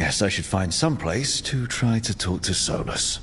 guess I should find some place to try to talk to Solas.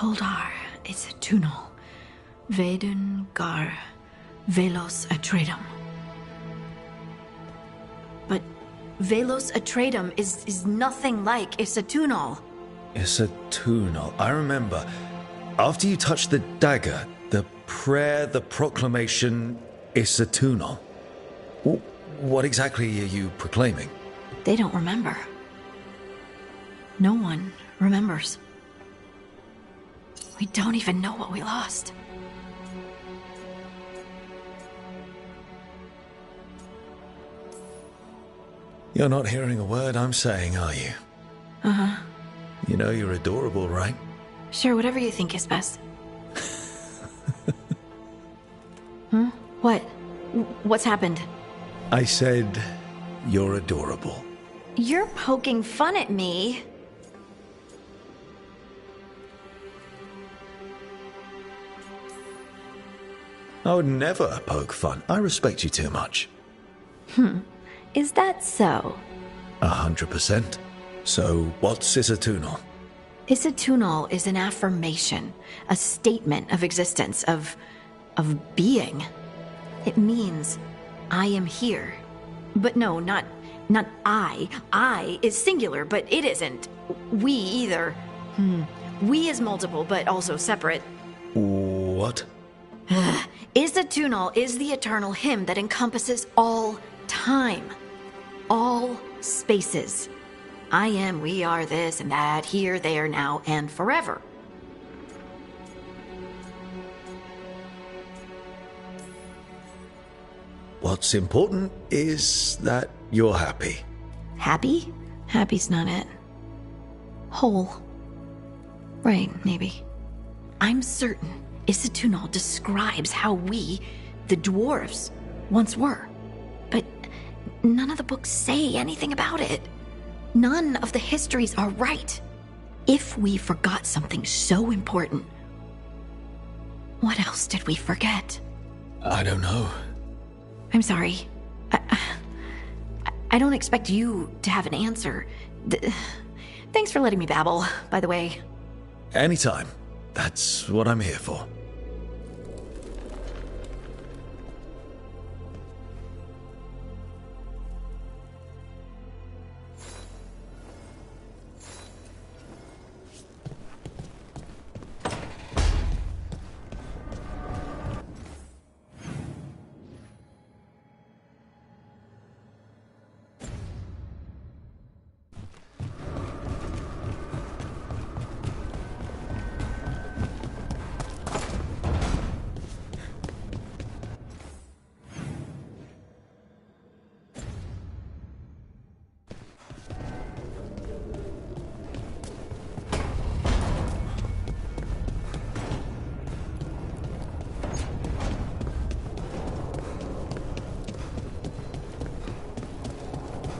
Toldar is a tunnel. Veilguard, Velos Atreitum. But Velos Atreitum is nothing like Isatunal. Isatunal. I remember. After you touched the dagger, the prayer, the proclamation, is eternal. What exactly are you proclaiming? They don't remember. No one remembers. We don't even know what we lost. You're not hearing a word I'm saying, are you? Uh-huh. You know you're adorable, right? Sure, whatever you think is best. What? What's happened? I said you're adorable. You're poking fun at me. I would never poke fun. I respect you too much. Is that so? 100%. So, what's Isatunal? Isatunal is an affirmation, a statement of existence, of being. It means, I am here. But no, not I. I is singular, but it isn't. We either. We is multiple, but also separate. What? Isatunal is the eternal hymn that encompasses all time. All spaces. I am, we are, this and that, here, there, now, and forever. What's important is that you're happy. Happy? Happy's not it. Whole. Right, maybe. I'm certain Isatunal describes how we, the dwarves, once were. But none of the books say anything about it. None of the histories are right. If we forgot something so important, what else did we forget? I don't know. I'm sorry. I don't expect you to have an answer. Thanks for letting me babble, by the way. Anytime. That's what I'm here for.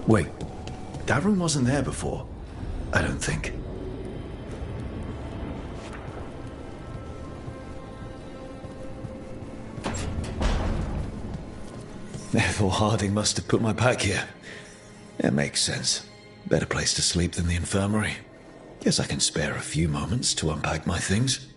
Wait, that room wasn't there before. I don't think. Therefore, Harding must have put my pack here. It makes sense. Better place to sleep than the infirmary. Guess I can spare a few moments to unpack my things.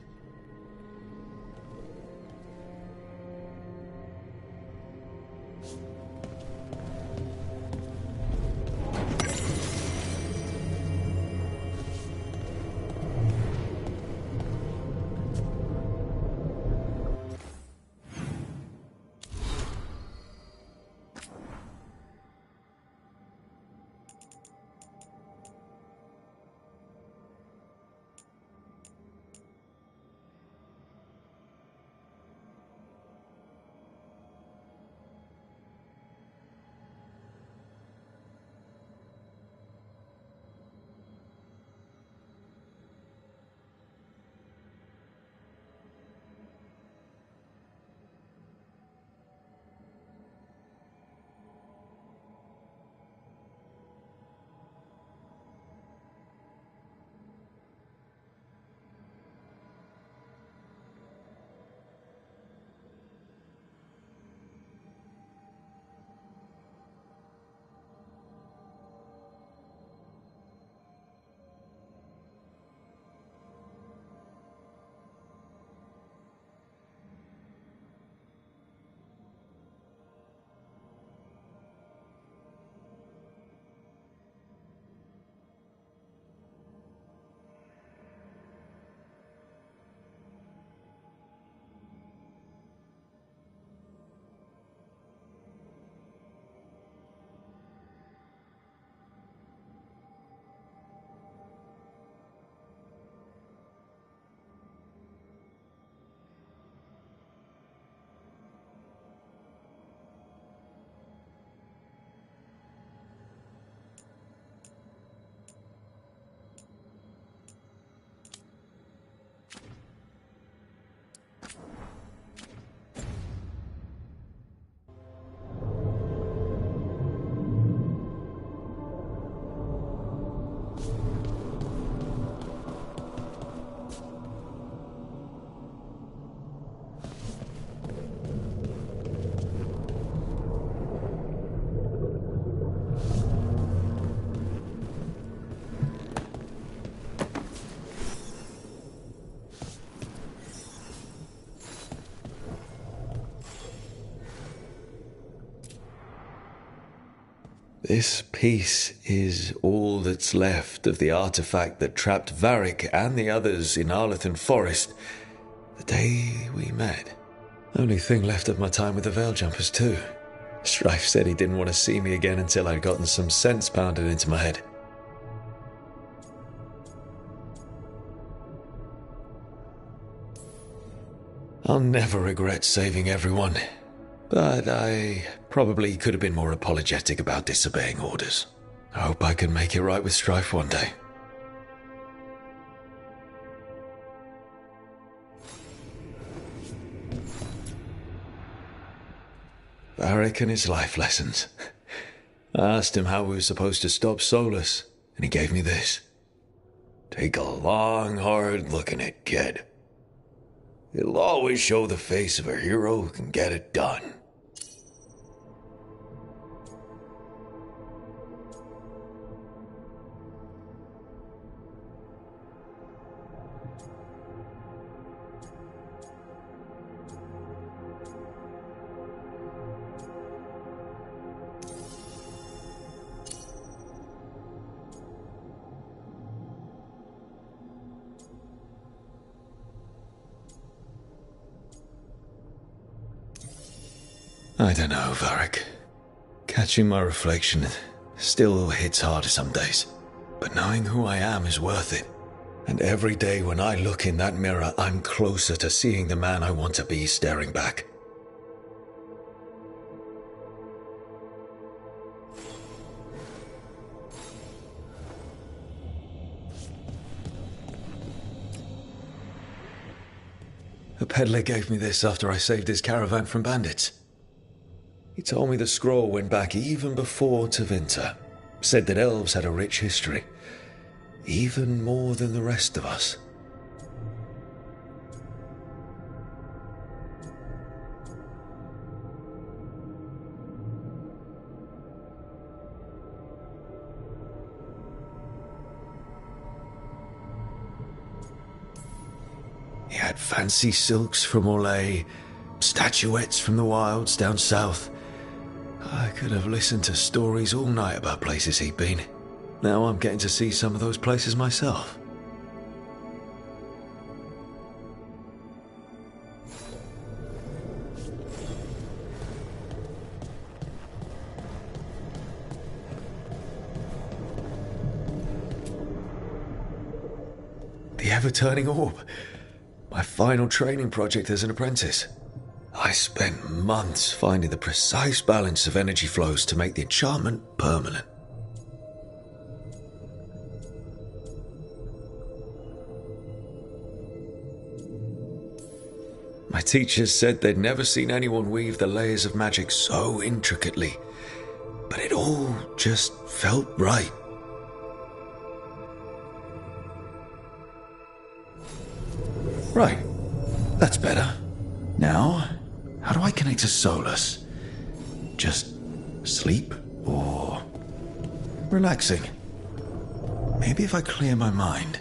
This piece is all that's left of the artifact that trapped Varric and the others in Arlethan Forest the day we met. Only thing left of my time with the Veil Jumpers too. Ch3 said he didn't want to see me again until I'd gotten some sense pounded into my head. I'll never regret saving everyone, but I probably could have been more apologetic about disobeying orders. I hope I can make it right with Ch3 one day. Varric and his life lessons. I asked him how we were supposed to stop Solas, and he gave me this. Take a long, hard look at it, kid. It'll always show the face of a hero who can get it done. I don't know, Varric. Catching my reflection still hits harder some days. But knowing who I am is worth it. And every day when I look in that mirror, I'm closer to seeing the man I want to be staring back. A peddler gave me this after I saved his caravan from bandits. He told me the scroll went back even before Tevinter. Said that elves had a rich history, even more than the rest of us. He had fancy silks from Orlais, statuettes from the wilds down south. I could have listened to stories all night about places he'd been. Now I'm getting to see some of those places myself. The ever-turning orb. My final training project as an apprentice. I spent months finding the precise balance of energy flows to make the enchantment permanent. My teachers said they'd never seen anyone weave the layers of magic so intricately, but it all just felt right. Right, that's better. Now, how do I connect to Solas? Just sleep or relaxing? Maybe if I clear my mind.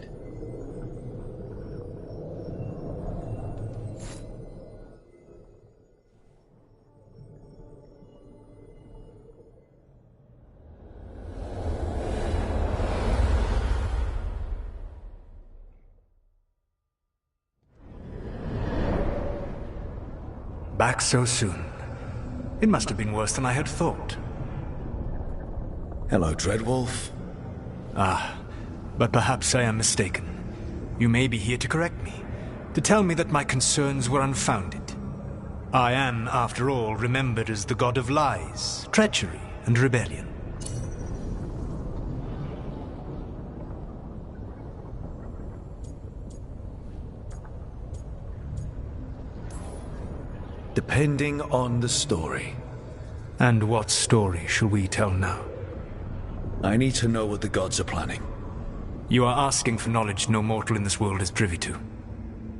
Back so soon. It must have been worse than I had thought. Hello, Dreadwolf. Ah, but perhaps I am mistaken. You may be here to correct me, to tell me that my concerns were unfounded. I am, after all, remembered as the god of lies, treachery, and rebellion. Depending on the story. And what story shall we tell now? I need to know what the gods are planning. You are asking for knowledge no mortal in this world is privy to.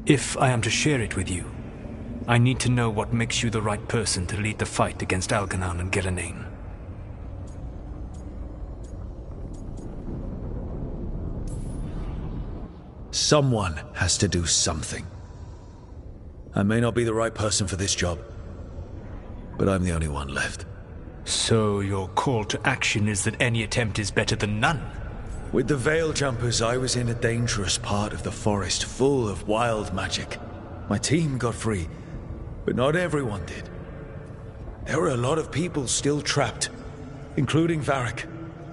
If I am to share it with you, I need to know what makes you the right person to lead the fight against Algernon and Gillenane. Someone has to do something. I may not be the right person for this job, but I'm the only one left. So your call to action is that any attempt is better than none? With the Veil Jumpers, I was in a dangerous part of the forest full of wild magic. My team got free, but not everyone did. There were a lot of people still trapped, including Varric.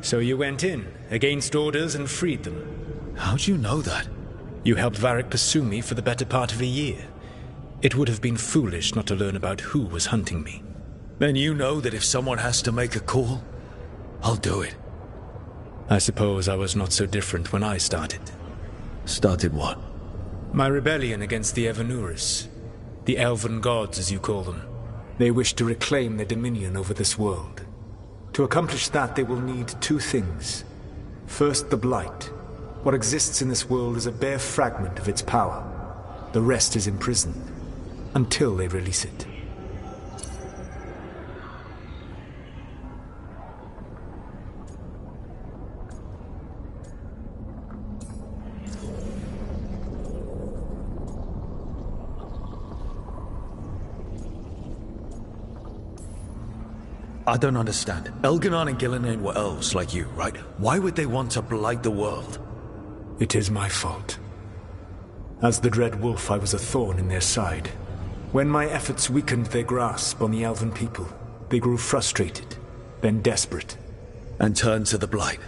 So you went in, against orders, and freed them? How'd you know that? You helped Varric pursue me for the better part of a year. It would have been foolish not to learn about who was hunting me. Then you know that if someone has to make a call, I'll do it. I suppose I was not so different when I started. Started what? My rebellion against the Evanuris. The Elven Gods, as you call them. They wish to reclaim their dominion over this world. To accomplish that, they will need two things. First, the Blight. What exists in this world is a bare fragment of its power. The rest is imprisoned, until they release it. I don't understand. Elganon and Gillenane were elves like you, right? Why would they want to blight the world? It is my fault. As the Dread Wolf, I was a thorn in their side. When my efforts weakened their grasp on the Elven people, they grew frustrated, then desperate. And turned to the Blight.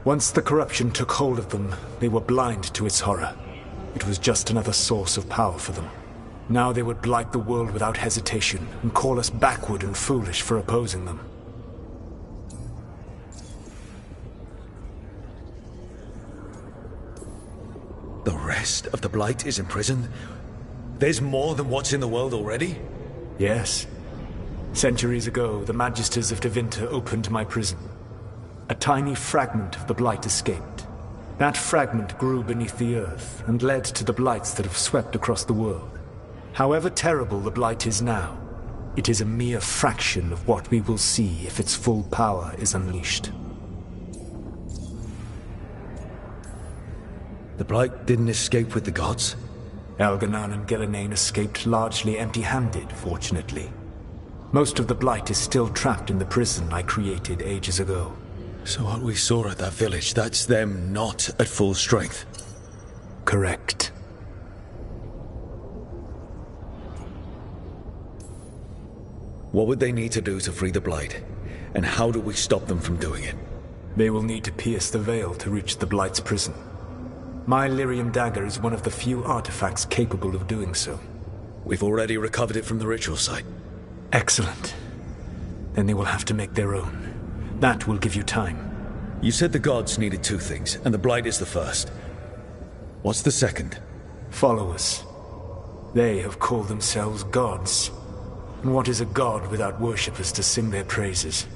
Once the corruption took hold of them, they were blind to its horror. It was just another source of power for them. Now they would blight the world without hesitation, and call us backward and foolish for opposing them. The rest of the Blight is imprisoned? There's more than what's in the world already? Yes. Centuries ago, the Magisters of Tevinter opened my prison. A tiny fragment of the Blight escaped. That fragment grew beneath the earth, and led to the Blights that have swept across the world. However terrible the Blight is now, it is a mere fraction of what we will see if its full power is unleashed. The Blight didn't escape with the gods? Elganon and Gillenane escaped largely empty-handed, fortunately. Most of the Blight is still trapped in the prison I created ages ago. So what we saw at that village, that's them not at full strength? Correct. What would they need to do to free the Blight? And how do we stop them from doing it? They will need to pierce the veil to reach the Blight's prison. My Lyrium dagger is one of the few artifacts capable of doing so. We've already recovered it from the ritual site. Excellent. Then they will have to make their own. That will give you time. You said the gods needed two things, and the Blight is the first. What's the second? Followers. They have called themselves gods. And what is a god without worshippers to sing their praises?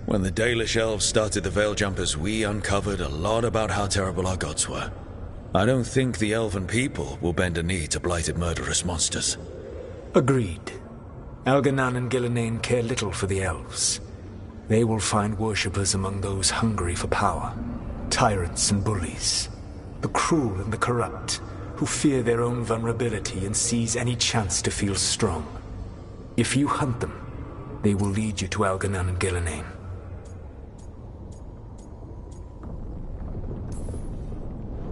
When the Dalish elves started the Veil Jumpers, we uncovered a lot about how terrible our gods were. I don't think the elven people will bend a knee to blighted murderous monsters. Agreed. Elganon and Gillenane care little for the elves. They will find worshippers among those hungry for power. Tyrants and bullies. The cruel and the corrupt, who fear their own vulnerability and seize any chance to feel strong. If you hunt them, they will lead you to Elganon and Gillenane.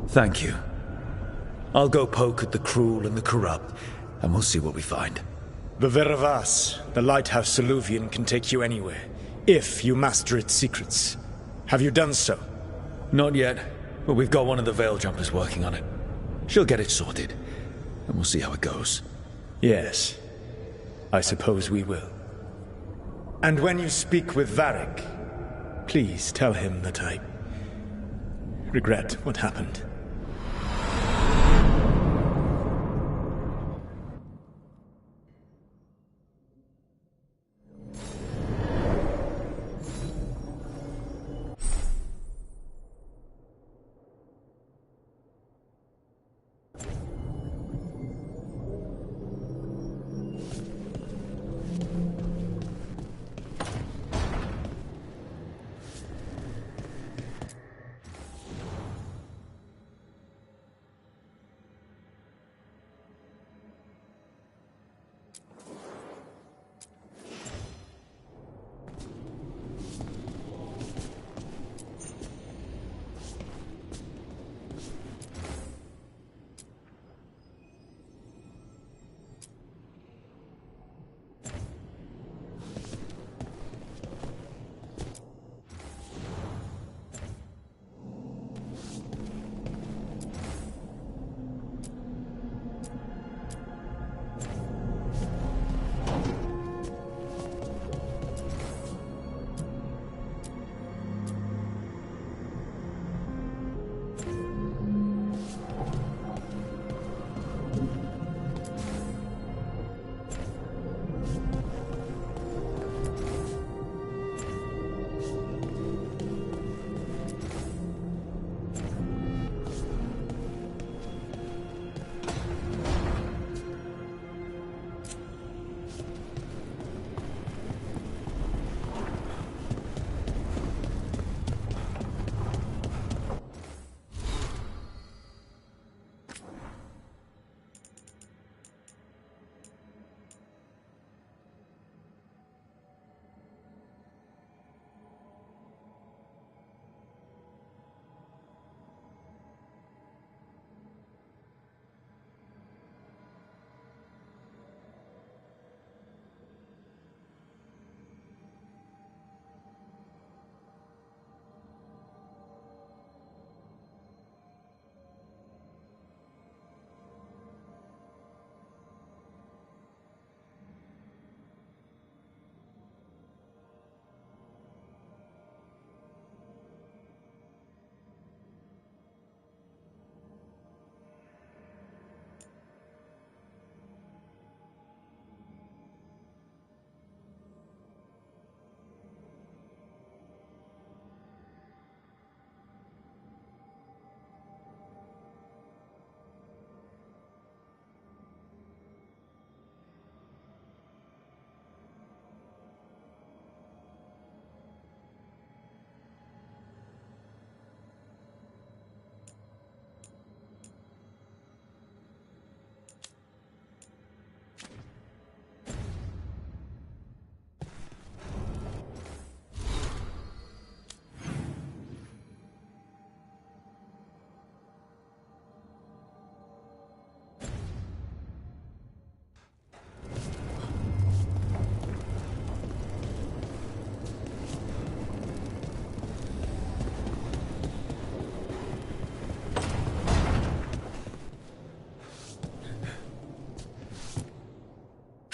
Thank you. I'll go poke at the cruel and the corrupt, and we'll see what we find. The Veravas, the lighthouse Soluvian, can take you anywhere, if you master its secrets. Have you done so? Not yet, but we've got one of the Veil Jumpers working on it. She'll get it sorted, and we'll see how it goes. Yes. I suppose we will. And when you speak with Varric, please tell him that I regret what happened.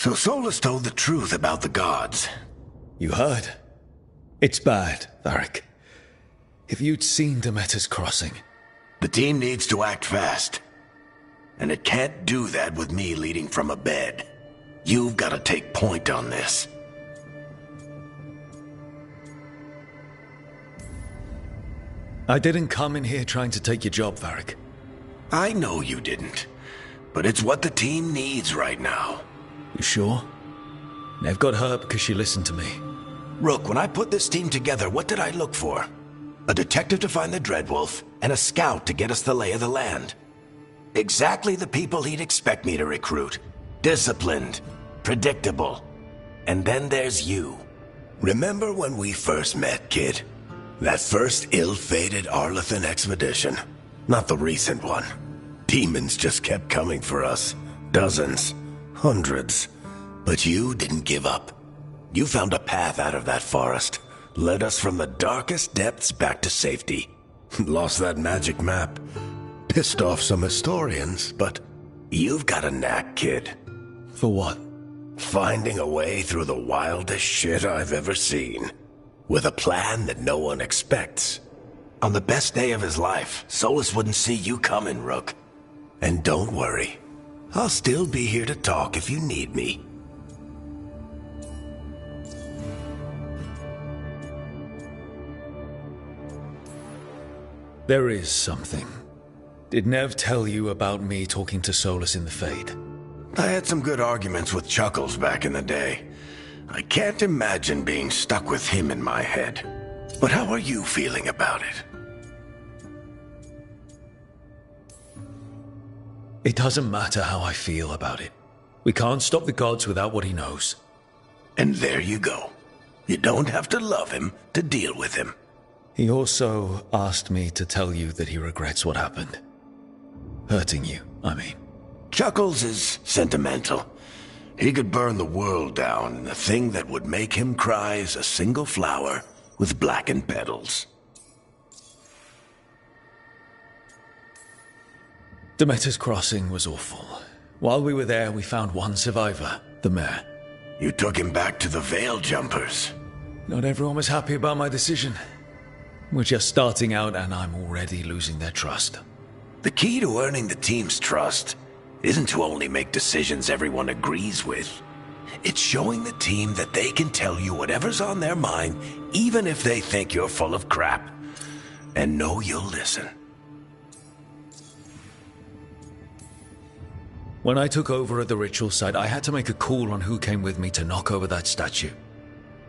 So Solas told the truth about the gods. You heard? It's bad, Varric. If you'd seen Demeter's crossing... The team needs to act fast. And it can't do that with me leading from a bed. You've got to take point on this. I didn't come in here trying to take your job, Varric. I know you didn't. But it's what the team needs right now. You sure? Neve got hurt because she listened to me. Rook, when I put this team together, what did I look for? A detective to find the Dreadwolf, and a scout to get us the lay of the land. Exactly the people he'd expect me to recruit. Disciplined, predictable. And then there's you. Remember when we first met, kid? That first ill-fated Arlathan expedition. Not the recent one. Demons just kept coming for us. Dozens. Hundreds. But you didn't give up. You found a path out of that forest. Led us from the darkest depths back to safety. Lost that magic map. Pissed off some historians, but you've got a knack, kid. For what? Finding a way through the wildest shit I've ever seen. With a plan that no one expects. On the best day of his life, Solas wouldn't see you coming, Rook. And don't worry. I'll still be here to talk if you need me. There is something. Did Neve tell you about me talking to Solas in the Fade? I had some good arguments with Chuckles back in the day. I can't imagine being stuck with him in my head. But how are you feeling about it? It doesn't matter how I feel about it. We can't stop the gods without what he knows. And there you go. You don't have to love him to deal with him. He also asked me to tell you that he regrets what happened. Hurting you, I mean. Chuckles is sentimental. He could burn the world down, and the thing that would make him cry is a single flower with blackened petals. Demeter's crossing was awful. While we were there, we found one survivor, the mayor. You took him back to the Veil Jumpers. Not everyone was happy about my decision. We're just starting out, and I'm already losing their trust. The key to earning the team's trust isn't to only make decisions everyone agrees with. It's showing the team that they can tell you whatever's on their mind, even if they think you're full of crap. And know you'll listen. When I took over at the ritual site, I had to make a call on who came with me to knock over that statue.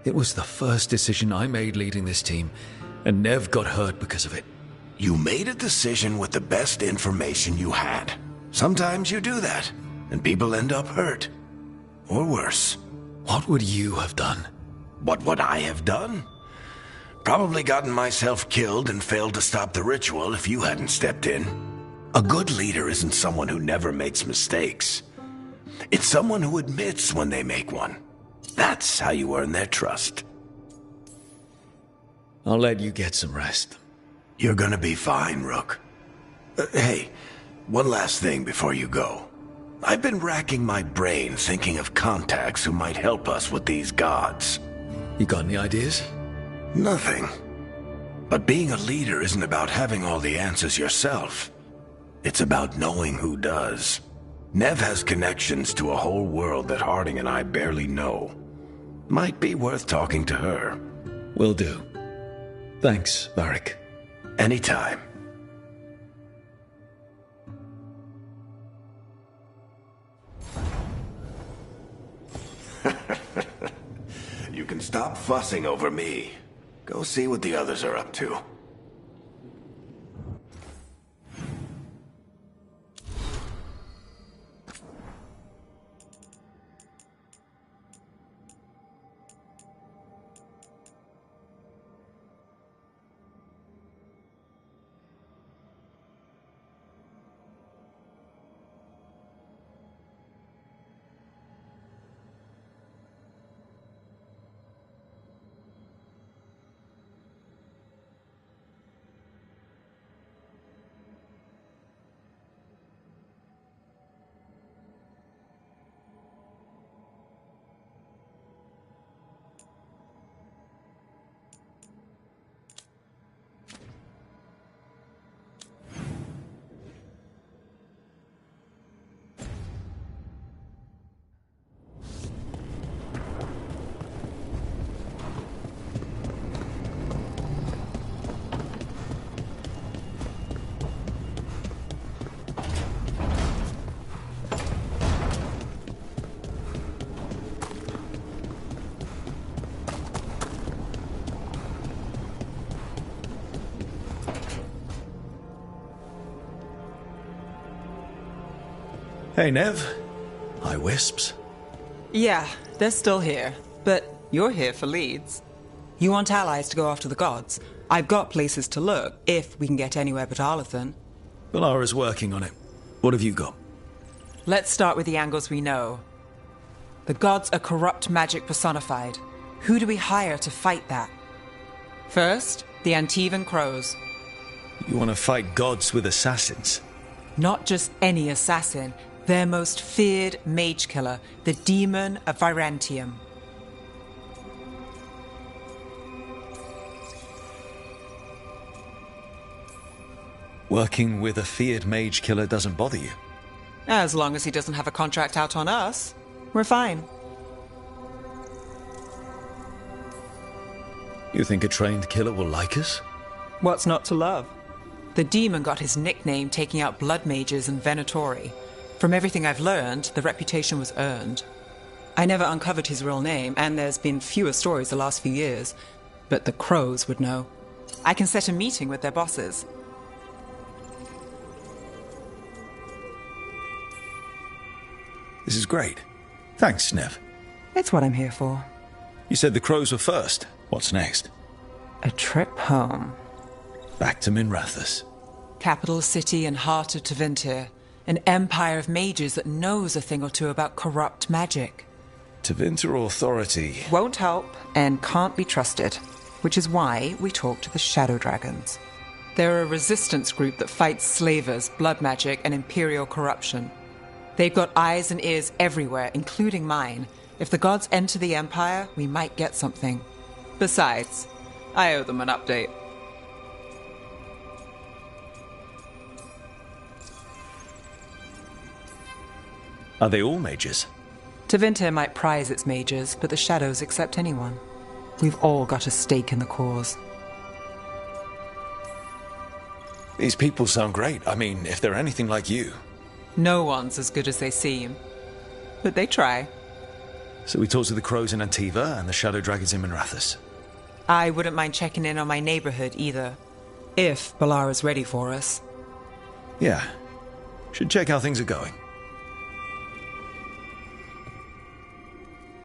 It was the first decision I made leading this team, and Neve got hurt because of it. You made a decision with the best information you had. Sometimes you do that, and people end up hurt. Or worse. What would you have done? What would I have done? Probably gotten myself killed and failed to stop the ritual if you hadn't stepped in. A good leader isn't someone who never makes mistakes. It's someone who admits when they make one. That's how you earn their trust. I'll let you get some rest. You're gonna be fine, Rook. Hey, one last thing before you go. I've been racking my brain thinking of contacts who might help us with these gods. You got any ideas? Nothing. But being a leader isn't about having all the answers yourself. It's about knowing who does. Neve has connections to a whole world that Harding and I barely know. Might be worth talking to her. Will do. Thanks, Varric. Anytime. You can stop fussing over me. Go see what the others are up to. Hey, Neve. Hi, Wisps. Yeah, they're still here, but you're here for leads. You want allies to go after the gods? I've got places to look, if we can get anywhere but Arlathan. Valara's working on it. What have you got? Let's start with the angles we know. The gods are corrupt magic personified. Who do we hire to fight that? First, the Antivan Crows. You want to fight gods with assassins? Not just any assassin, their most feared mage killer, the Demon of Virantium. Working with a feared mage killer doesn't bother you? As long as he doesn't have a contract out on us, we're fine. You think a trained killer will like us? What's not to love? The demon got his nickname taking out blood mages and Venatori. From everything I've learned, the reputation was earned. I never uncovered his real name, and there's been fewer stories the last few years, but the Crows would know. I can set a meeting with their bosses. This is great. Thanks, Neve. It's what I'm here for. You said the Crows were first. What's next? A trip home. Back to Minrathous. Capital city and heart of Tevinter. An empire of mages that knows a thing or two about corrupt magic. Tevinter authority. Won't help and can't be trusted, which is why we talk to the Shadow Dragons. They're a resistance group that fights slavers, blood magic, and imperial corruption. They've got eyes and ears everywhere, including mine. If the gods enter the Empire, we might get something. Besides, I owe them an update. Are they all mages? Tevinter might prize its mages, but the Shadows accept anyone. We've all got a stake in the cause. These people sound great. I mean, if they're anything like you. No one's as good as they seem. But they try. So we talk to the Crows in Antiva and the Shadow Dragons in Minrathous. I wouldn't mind checking in on my neighborhood either. If Balara's ready for us. Yeah. Should check how things are going.